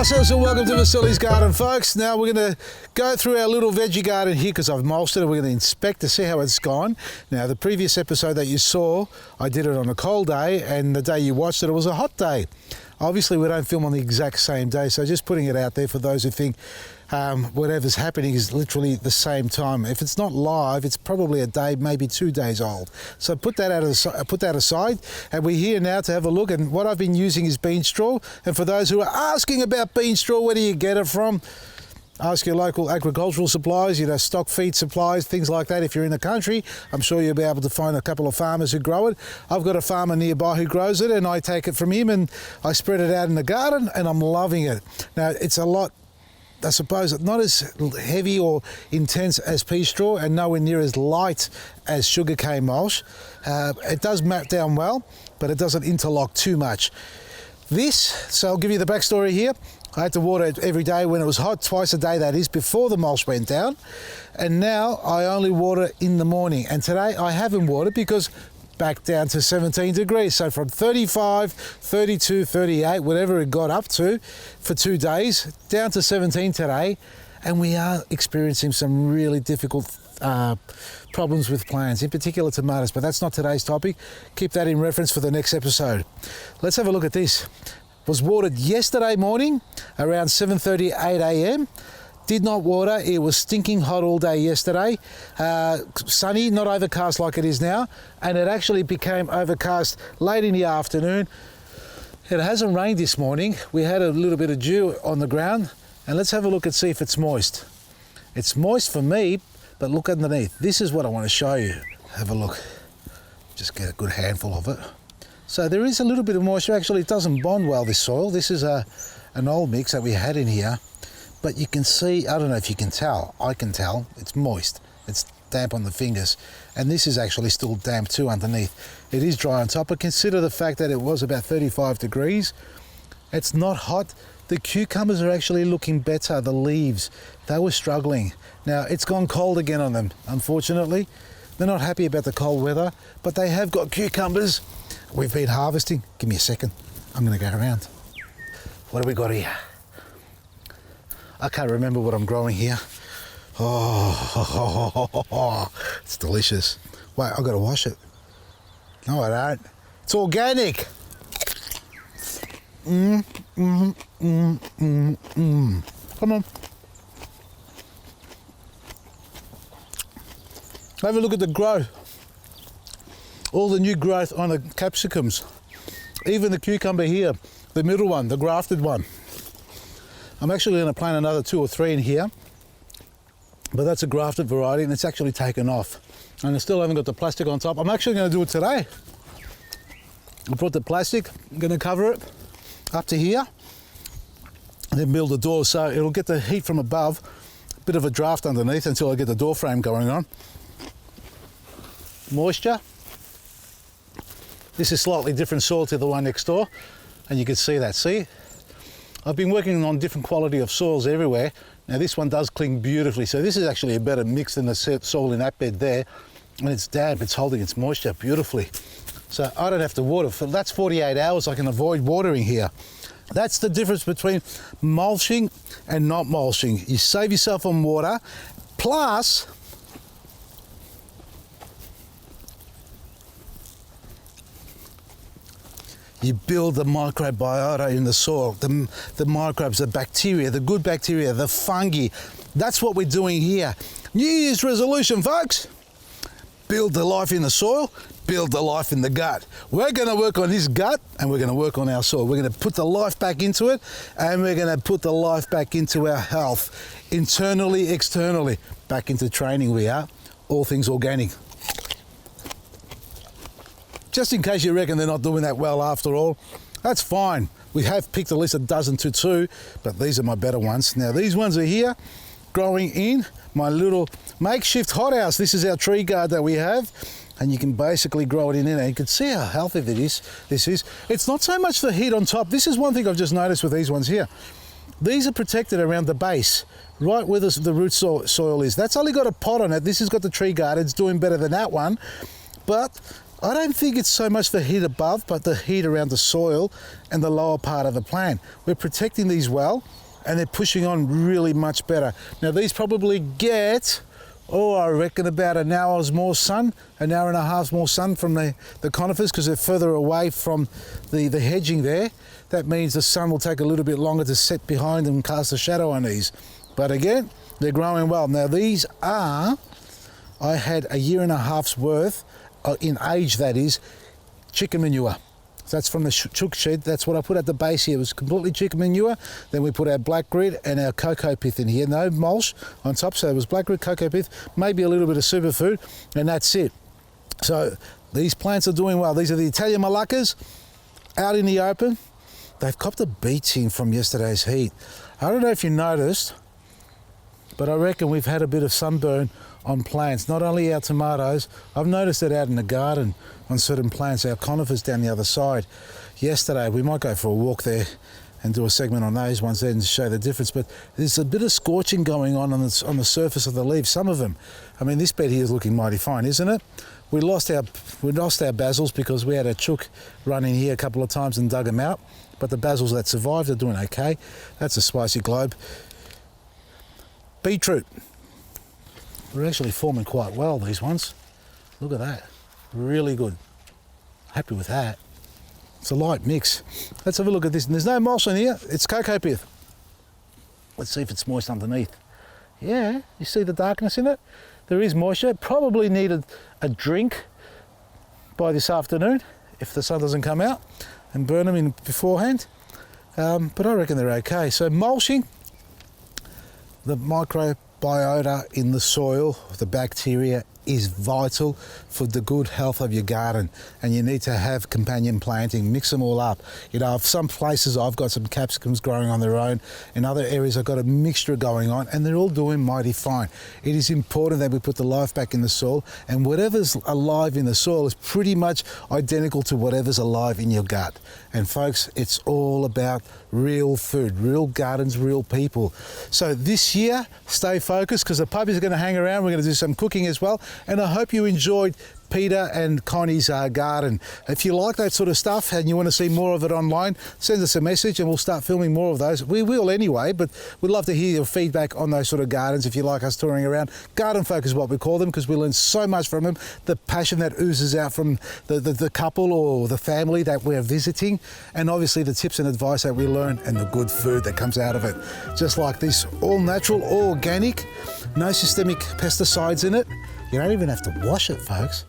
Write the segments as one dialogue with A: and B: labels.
A: Gracias and welcome to Vasily's Garden, folks. Now we're going to go through our little veggie garden here because I've mulched it and we're going to inspect to see how it's gone. Now the previous episode that you saw, I did it on a cold day, and the day you watched it, it was a hot day. Obviously we don't film on the exact same day, so just putting it out there for those who think whatever's happening is literally the same time. If it's not live, it's probably a day, maybe 2 days old. So put that aside, and we're here now to have a look. And what I've been using is bean straw. And for those who are asking about bean straw, where do you get it from? Ask your local agricultural suppliers, stock feed supplies, things like that. If you're in the country, I'm sure you'll be able to find a couple of farmers who grow it. I've got a farmer nearby who grows it, and I take it from him and I spread it out in the garden, and I'm loving it. Now, it's a lot, I suppose, not as heavy or intense as pea straw and nowhere near as light as sugarcane mulch. It does map down well, but it doesn't interlock too much. So I'll give you the backstory here. I had to water it every day when it was hot, twice a day that is, before the mulch went down. And now I only water in the morning. And today I haven't watered because back down to 17 degrees. So from 35, 32, 38, whatever it got up to for 2 days, down to 17 today. And we are experiencing some really difficult problems with plants, in particular tomatoes, but that's not today's topic. Keep that in reference for the next episode. Let's have a look at this. Was watered yesterday morning around 7:30, 8 a.m. Did not water. It was stinking hot all day yesterday. Sunny, not overcast like it is now. And it actually became overcast late in the afternoon. It hasn't rained this morning. We had a little bit of dew on the ground. And let's have a look and see if it's moist. It's moist for me, but look underneath. This is what I want to show you. Have a look. Just get a good handful of it. So there is a little bit of moisture. Actually, it doesn't bond well, this soil. This is an old mix that we had in here. But you can see, I don't know if you can tell, I can tell, it's moist. It's damp on the fingers. And this is actually still damp too underneath. It is dry on top, but consider the fact that it was about 35 degrees. It's not hot. The cucumbers are actually looking better, the leaves. They were struggling. Now, it's gone cold again on them, unfortunately. They're not happy about the cold weather, but they have got cucumbers. We've been harvesting. Give me a second. I'm going to go around. What have we got here? I can't remember what I'm growing here. Oh, it's delicious. Wait, I've got to wash it. No, I don't. It's organic. Come on. Have a look at the growth. All the new growth on the capsicums. Even the cucumber here, the middle one, the grafted one. I'm actually going to plant another 2 or 3 in here, but that's a grafted variety and it's actually taken off. And I still haven't got the plastic on top. I'm actually going to do it today. I brought the plastic, I'm going to cover it up to here, and then build a door so it'll get the heat from above, a bit of a draft underneath until I get the door frame going on. Moisture. This is slightly different soil to the one next door, and you can see that. See? I've been working on different quality of soils everywhere. Now this one does cling beautifully, so this is actually a better mix than the soil in that bed there. And it's damp, it's holding its moisture beautifully. So I don't have to water. For that's 48 hours I can avoid watering here. That's the difference between mulching and not mulching. You save yourself on water, plus you build the microbiota in the soil, the microbes, the bacteria, the good bacteria, the fungi. That's what we're doing here. New Year's resolution, folks. Build the life in the soil, build the life in the gut. We're going to work on his gut and we're going to work on our soil. We're going to put the life back into it and we're going to put the life back into our health. Internally, externally. Back into training we are. All things organic. Just in case you reckon they're not doing that well after all, that's fine. We have picked at least a dozen to 2, but these are my better ones. Now these ones are here, growing in my little makeshift hothouse. This is our tree guard that we have, and you can basically grow it in there. You can see how healthy this is. It's not so much the heat on top. This is one thing I've just noticed with these ones here. These are protected around the base, right where the root soil is. That's only got a pot on it. This has got the tree guard. It's doing better than that one. But I don't think it's so much the heat above, but the heat around the soil and the lower part of the plant. We're protecting these well, and they're pushing on really much better. Now these probably get, I reckon about an hour's more sun, an hour and a half more sun from the conifers, because they're further away from the hedging there. That means the sun will take a little bit longer to set behind them and cast a shadow on these. But again, they're growing well. Now these are, I had a year and a half's worth, in age that is, chicken manure. So that's from the chook shed. That's what I put at the base here. It was completely chicken manure. Then we put our black grit and our cocoa pith in here. No mulch on top. So it was black grit, cocoa pith, maybe a little bit of superfood, and that's it. So these plants are doing well. These are the Italian Moluccas out in the open. They've copped a beating from yesterday's heat. I don't know if you noticed, but I reckon we've had a bit of sunburn on plants, not only our tomatoes. I've noticed it out in the garden on certain plants, our conifers down the other side. Yesterday, we might go for a walk there and do a segment on those ones then to show the difference, but there's a bit of scorching going on the surface of the leaves, some of them. I mean, this bed here is looking mighty fine, isn't it? We lost our basils because we had a chook run in here a couple of times and dug them out, but the basils that survived are doing okay. That's a spicy globe. Beetroot. We're actually forming quite well, these ones. Look at that. Really good. Happy with that. It's a light mix. Let's have a look at this. And there's no mulch in here. It's cocoa pith. Let's see if it's moist underneath. Yeah, you see the darkness in it? There is moisture. Probably needed a drink by this afternoon if the sun doesn't come out and burn them in beforehand. But I reckon they're okay. So mulching, the microbiota in the soil, the bacteria, is vital for the good health of your garden, and you need to have companion planting. Mix them all up. You know, some places I've got some capsicums growing on their own. In other areas I've got a mixture going on, and they're all doing mighty fine. It is important that we put the life back in the soil, and whatever's alive in the soil is pretty much identical to whatever's alive in your gut. And folks, it's all about real food, real gardens, real people. So this year, stay focused, because the puppies are going to hang around. We're going to do some cooking as well. And I hope you enjoyed Peter and Connie's garden. If you like that sort of stuff and you want to see more of it online, send us a message and we'll start filming more of those. We will anyway, but we'd love to hear your feedback on those sort of gardens if you like us touring around. Garden folk is what we call them, because we learn so much from them. The passion that oozes out from the couple or the family that we're visiting, and obviously the tips and advice that we learn and the good food that comes out of it. Just like this, all natural, all organic, no systemic pesticides in it. You don't even have to wash it, folks.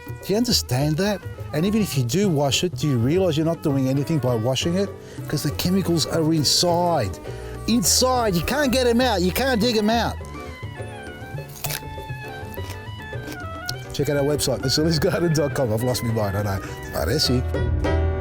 A: Do you understand that? And even if you do wash it, do you realise you're not doing anything by washing it? Because the chemicals are inside. Inside, you can't get them out. You can't dig them out. Check out our website, thesilliesgarden.com. I've lost my mind, I know. But that's it.